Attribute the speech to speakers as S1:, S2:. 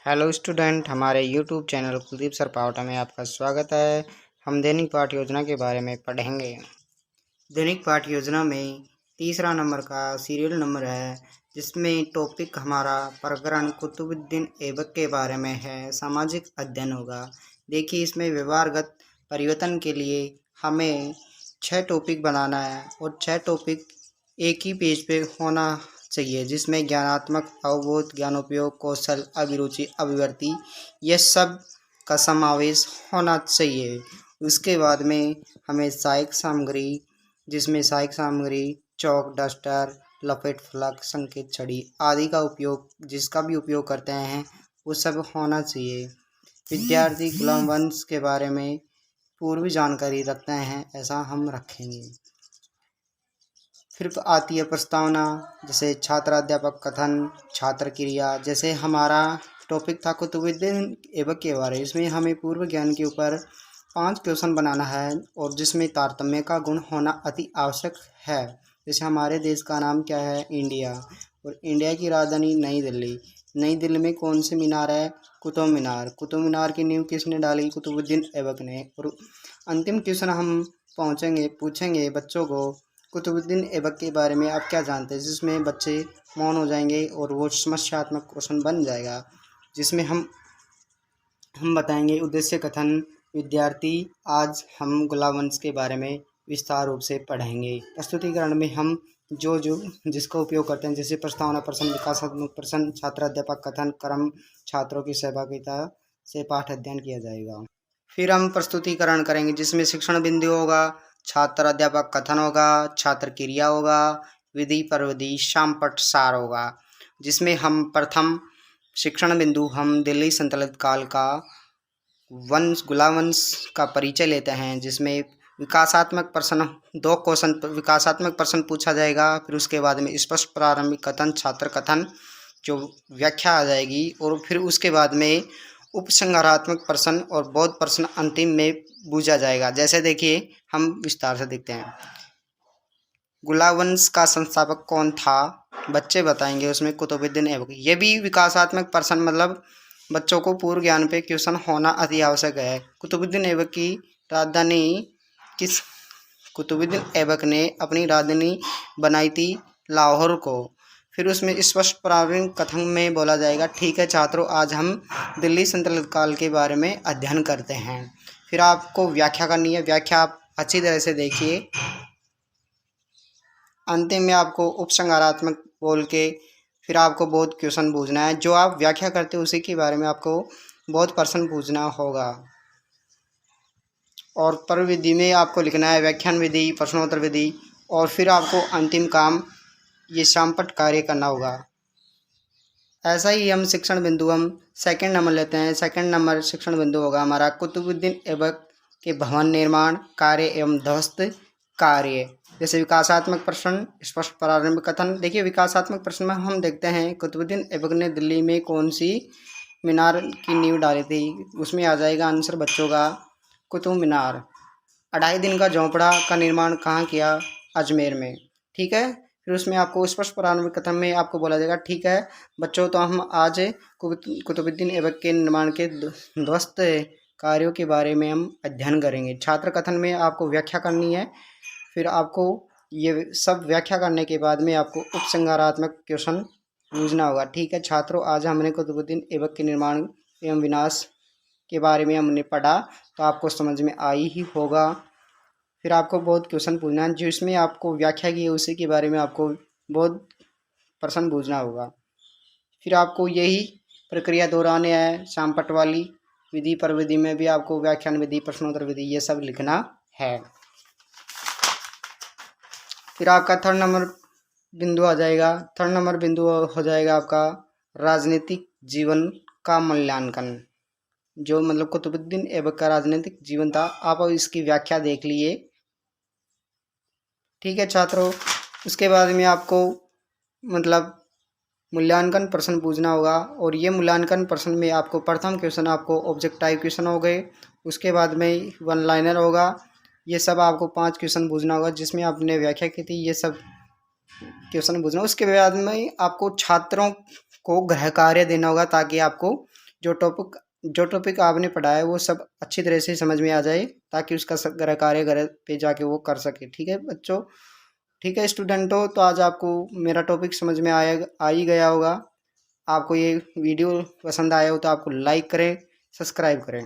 S1: Hello student, हमारे YouTube channel Kuldeep sir Pavta में आपका स्वागत है। हम दैनिक पाठ योजना के बारे में पढ़ेंगे। दैनिक पाठ योजना में तीसरा नंबर का सीरियल नंबर है, जिसमें टॉपिक हमारा प्रकरण कुतुबुद्दीन ऐबक के बारे में है। सामाजिक अध्ययन होगा। देखिए, इसमें व्यवहारगत परिवर्तन के लिए हमें 6 टॉपिक बनाना है और 6 टॉपिक एक ही पेज पे होना चाहिए, जिसमें ज्ञानात्मक, अवबोध, ज्ञानोपयोग, कौशल, अभिरुचि, अभिवृत्ति ये सब का समावेश होना चाहिए। उसके बाद में हमें सहायक सामग्री, जिसमें सहायक सामग्री चौक, डस्टर, लपेट फलक, संकेत छड़ी आदि का उपयोग, जिसका भी उपयोग करते हैं, वो सब होना चाहिए। विद्यार्थी गुलाम वंश के बारे में पूर्व जानकारी रखते हैं, ऐसा हम रखेंगे। फिर आती है प्रस्तावना, जैसे छात्र अध्यापक कथन, छात्र क्रिया। जैसे हमारा टॉपिक था कुतुबुद्दीन ऐबक के बारे में, इसमें हमें पूर्व ज्ञान के ऊपर 5 क्वेश्चन बनाना है और जिसमें तारतम्य का गुण होना अति आवश्यक है। जैसे हमारे देश का नाम क्या है? इंडिया। और इंडिया की राजधानी नई दिल्ली। नई दिल्ली में कौन सी मीनार है? कुतुब मीनार। कुतुब मीनार की नींव किसने डाली? कुतुबुद्दीन ऐबक ने। और अंतिम क्वेश्चन हम पूछेंगे बच्चों को, कुतुबुद्दीन ऐबक के बारे में आप क्या जानते हैं, जिसमें बच्चे मौन हो जाएंगे और वो समस्यात्मक क्वेश्चन बन जाएगा, जिसमें हम बताएंगे उद्देश्य कथन। विद्यार्थी, आज हम गुलाम वंश के बारे में विस्तार रूप से पढ़ेंगे। प्रस्तुतिकरण में हम जो जिसका उपयोग करते हैं, जैसे प्रस्तावना प्रश्न, विकासात्मक प्रश्न, छात्र अध्यापक कथन, क्रम, छात्रों की सहभागिता से पाठ अध्ययन किया जाएगा। फिर हम प्रस्तुतिकरण करेंगे, जिसमें शिक्षण बिंदु होगा, छात्र अध्यापक कथन होगा, छात्र क्रिया होगा, विधि परविधि, शामपट सार होगा। जिसमें हम प्रथम शिक्षण बिंदु हम दिल्ली सल्तनत काल का गुलाम वंश का परिचय लेते हैं, जिसमें विकासात्मक प्रश्न 2 क्वेश्चन विकासात्मक प्रश्न पूछा जाएगा। फिर उसके बाद में स्पष्ट प्रारंभिक कथन, छात्र कथन जो व्याख्या आ जाएगी, और फिर उसके बाद में उपसंहारात्मक प्रश्न और बोध प्रश्न अंतिम में पूछा जाएगा। जैसे देखिए, हम विस्तार से देखते हैं। गुलाम वंश का संस्थापक कौन था? बच्चे बताएंगे उसमें कुतुबुद्दीन ऐबक। ये भी विकासात्मक प्रश्न, मतलब बच्चों को पूर्व ज्ञान पे क्वेश्चन होना अति आवश्यक है। कुतुबुद्दीन ऐबक की राजधानी किस? कुतुबुद्दीन ऐबक ने अपनी राजधानी बनाई थी लाहौर को। फिर उसमें स्पष्ट प्रारंभिक कथन में बोला जाएगा, ठीक है छात्रों, आज हम दिल्ली सल्तनत काल के बारे में अध्ययन करते हैं। फिर आपको व्याख्या करनी है। व्याख्या आप अच्छी तरह से देखिए। अंतिम में आपको उपसंहारात्मक बोल के फिर आपको बहुत क्वेश्चन पूछना है। जो आप व्याख्या करते हो उसी के बारे में आपको बहुत प्रश्न पूछना होगा। और प्रविधि में आपको लिखना है व्याख्यान विधि, प्रश्नोत्तर विधि, और फिर आपको अंतिम काम ये शामपट कार्य करना होगा। ऐसा ही हम शिक्षण बिंदु हम सेकंड नंबर लेते हैं। सेकंड नंबर शिक्षण बिंदु होगा हमारा कुतुबुद्दीन ऐबक के भवन निर्माण कार्य एवं ध्वस्त कार्य। जैसे विकासात्मक प्रश्न, स्पष्ट प्रारंभिक कथन। देखिए, विकासात्मक प्रश्न में हम देखते हैं कुतुबुद्दीन ऐबक ने दिल्ली में कौन सी मीनार की नींव डाली थी। उसमें आ जाएगा आंसर बच्चों का कुतुब मीनार। 2.5 दिन का झोंपड़ा का निर्माण कहाँ किया? अजमेर में। ठीक है। फिर उसमें आपको स्पष्ट प्रारंभिक कथन में आपको बोला जाएगा, ठीक है बच्चों, तो हम आज कुतुबुद्दीन ऐबक के निर्माण के ध्वस्त कार्यों के बारे में हम अध्ययन करेंगे। छात्र कथन में आपको व्याख्या करनी है। फिर आपको ये सब व्याख्या करने के बाद में आपको उपसंहारात्मक क्वेश्चन पूछना होगा। ठीक है छात्रों, आज हमने कुतुबुद्दीन ऐबक के निर्माण एवं विनाश के बारे में हमने पढ़ा, तो आपको समझ में आई ही होगा। फिर आपको बहुत क्वेश्चन पूछना है, जिसमें आपको व्याख्या की है उसी के बारे में आपको बहुत प्रश्न पूछना होगा। फिर आपको यही प्रक्रिया दोहराने है। शामपट वाली विधि परविधि में भी आपको व्याख्यान विधि, प्रश्नोत्तर विधि ये सब लिखना है। फिर आपका थर्ड नंबर बिंदु आ जाएगा। थर्ड नंबर बिंदु हो जाएगा आपका राजनीतिक जीवन का मूल्यांकन। जो मतलब कुतुबुद्दीन ऐबक का राजनीतिक जीवन था, आप इसकी व्याख्या देख लिए। ठीक है छात्रों, उसके बाद में आपको मतलब मूल्यांकन प्रश्न पूछना होगा, और ये मूल्यांकन प्रश्न में आपको प्रथम क्वेश्चन आपको ऑब्जेक्ट टाइप क्वेश्चन हो गए, उसके बाद में वन लाइनर होगा। ये सब आपको 5 क्वेश्चन पूछना होगा, जिसमें आपने व्याख्या की थी ये सब क्वेश्चन पूछना। उसके बाद में आपको छात्रों को गृह कार्य देना होगा, ताकि आपको जो टॉपिक आपने पढ़ा है वो सब अच्छी तरह से समझ में आ जाए, ताकि उसका गृह कार्य घर पे जाके वो कर सके। ठीक है बच्चों, ठीक है स्टूडेंटों, तो आज आपको मेरा टॉपिक समझ में आ ही गया होगा। आपको ये वीडियो पसंद आया हो तो आपको लाइक करें, सब्सक्राइब करें।